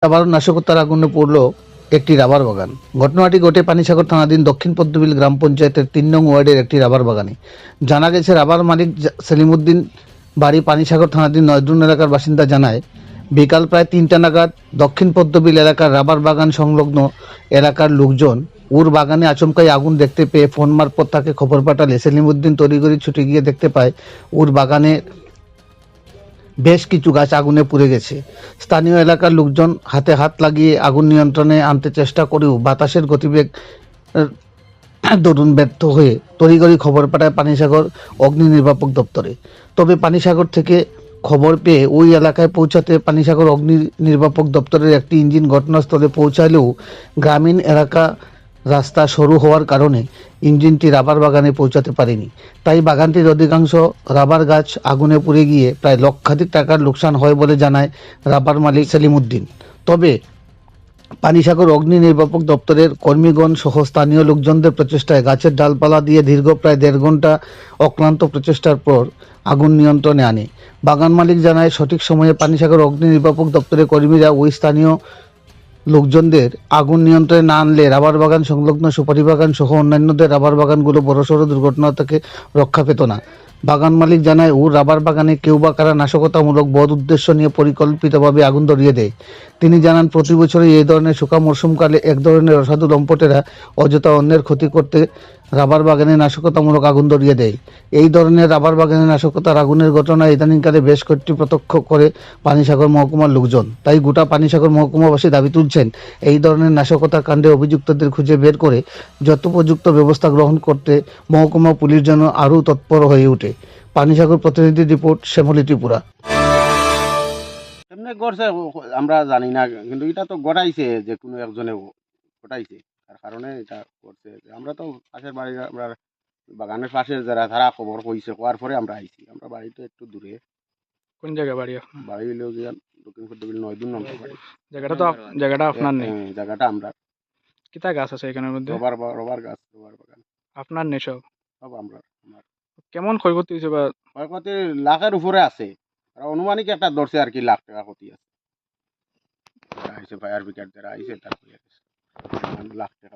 আবারও নাশকতার আগুনে পড়ল একটি রাবার বাগান। ঘটনাটি ঘটে পানিসাগর থানাধীন দক্ষিণ পদ্মবিল গ্রাম পঞ্চায়েতের ৩ নং ওয়ার্ডের একটি রাবার বাগানে। জানা গেছে, রাবার মালিক সেলিমউদ্দিন বাড়ি পানিসাগর থানাধীন নয়ড্রুন এলাকার বাসিন্দা জানায়, বিকাল প্রায় ৩টা নাগাদ দক্ষিণ পদ্মবিল এলাকার রাবার বাগান সংলগ্ন এলাকার লোকজন ওর বাগানে আচমকাই আগুন দেখতে পেয়ে ফোন মারফত তাকে খবর পাঠালে সেলিমউদ্দিন তড়িঘড়ি ছুটে গিয়ে দেখতে পায় ওর বাগানে বেশ কিছু গাছ আগুনে পুড়ে গেছে। স্থানীয় এলাকার লোকজন হাতে হাত লাগিয়ে আগুন নিয়ন্ত্রণে আনতে চেষ্টা করেও বাতাসের গতিবেগ দরুন ব্যর্থ হয়ে তড়িঘড়ি খবর পাঠায় পানিসাগর অগ্নি নির্বাপক দপ্তরে। তবে পানিসাগর থেকে খবর পেয়ে ওই এলাকায় পৌঁছাতে পানিসাগর অগ্নি নির্বাপক দপ্তরের একটি ইঞ্জিন ঘটনাস্থলে পৌঁছালেও গ্রামীণ এলাকা রাস্তা সরু হওয়ার কারণে ইঞ্জিনটি রাবার বাগানে পৌঁছাতে পারেনি। তাই বাগানটির অধিকাংশ রাবার গাছ আগুনে পুড়ে গিয়ে প্রায় লক্ষাধিক টাকার লোকসান হয় বলে জানায় রাবার মালিক সেলিমউদ্দিন। তবে পানিসাগর অগ্নি নির্বাপক দপ্তরের কর্মীগণ সহ স্থানীয় লোকজনদের প্রচেষ্টায় গাছের ডালপালা দিয়ে দীর্ঘ প্রায় ১.৫ ঘন্টা অক্লান্ত প্রচেষ্টার পর আগুন নিয়ন্ত্রণে আনে। বাগান মালিক জানায়, সঠিক সময়ে পানিসাগর অগ্নি নির্বাপক দপ্তরের কর্মীরা ওই স্থানীয় লোকজনদের আগুন নিয়ন্ত্রণে না আনলে রাবার বাগান সংলগ্ন সুপারি বাগান সহ অন্যান্যদের রাবার বাগানগুলো বড়সড় দুর্ঘটনা থেকে রক্ষা পেত না। বাগান মালিক জানায়, ও রাবার বাগানে কেউ বা কারা নাশকতামূলক বদ উদ্দেশ্য নিয়ে পরিকল্পিতভাবে আগুন ধরিয়ে দেয়। তিনি জানান, প্রতি বছরই এই ধরনের শুকা মরশুমকালে এক ধরনের অসাধু লম্পটেরা অযথা অন্যের ক্ষতি করতে রাবার বাগানে নাশকতামূলক আগুন ধরিয়ে দেয়। এই ধরনের রাবার বাগানে নাশকতার আগুনের ঘটনা ইদানিংকালে বেশ কয়েকটি প্রত্যক্ষ করে পানিসাগর মহকুমার লোকজন। তাই গোটা পানিসাগর মহকুমাবাসী দাবি তুলছেন, এই ধরনের নাশকতার কাণ্ডে অভিযুক্তদের খুঁজে বের করে যথোপযুক্ত ব্যবস্থা গ্রহণ করতে মহকুমা পুলিশ যেন আরও তৎপর হয়ে ওঠে। পানিসাগর প্রতিনিধি রিপোর্ট, শ্যামলী ত্রিপুরা। এমনি করছে আমরা জানি না, কিন্তু এটা তো ঘটাইছে, যে কোনো একজনে ঘটাইছে, তার কারণে এটা করছে। আমরা তো পাশের বাড়ি, আমরা বাগানের পাশে যারা তারা খবর কইছে, হওয়ার পরে আমরা আইছি। আমরা বাড়ি তো একটু দূরে। কোন জায়গায় বাড়ি আপনার? বাড়ি হইলেও গিয়া দক্ষিণ পদ্মবিল ৯ নম্বর বাড়ি। জায়গাটা তো জায়গাটা আপনার নেই? জায়গাটা আমরা। কিতা গাছ আছে এখানের মধ্যে? রবার গাছ, রবার বাগান আপনার নেই সব? সব আমরা। আমার কেমন ক্ষয়ক্ষতি হয়েছে বা? ক্ষয়ক্ষতি লাখের উপরে আছে, আর অনুমানিক একটা ধরছে আর কি, লাখ টাকা ক্ষতি আছে। আইসে ফায়ার ব্রিগেড যারা আইসে তারপরে লাখ টাকা।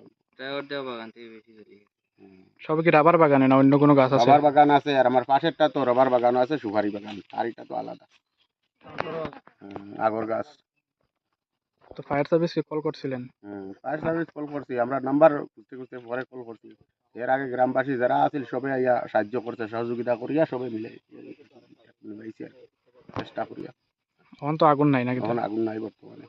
সব কি রাবার বাগানে না অন্য কোনো গাছ আছে? রবার বাগান আছে, আর আমার পাশেরটা তো রবার বাগান আছে, সুপারি বাগান, আর এটা তো আলাদা। আগর গাছ। তো ফায়ার সার্ভিসকে কল করছিলেন? ফায়ার সার্ভিস কল করছি, আমরা নাম্বার খুঁজতে খুঁজতে পরে কল করছি। এর আগে গ্রামবাসী যারা আছিল সবে আইয়া সাহায্য করছে, সহযোগিতা করিয়া সবে মিলে চেষ্টা করিয়া। এখন তো আগুন নাই নাকি? এখন আগুন নাই বর্তমানে।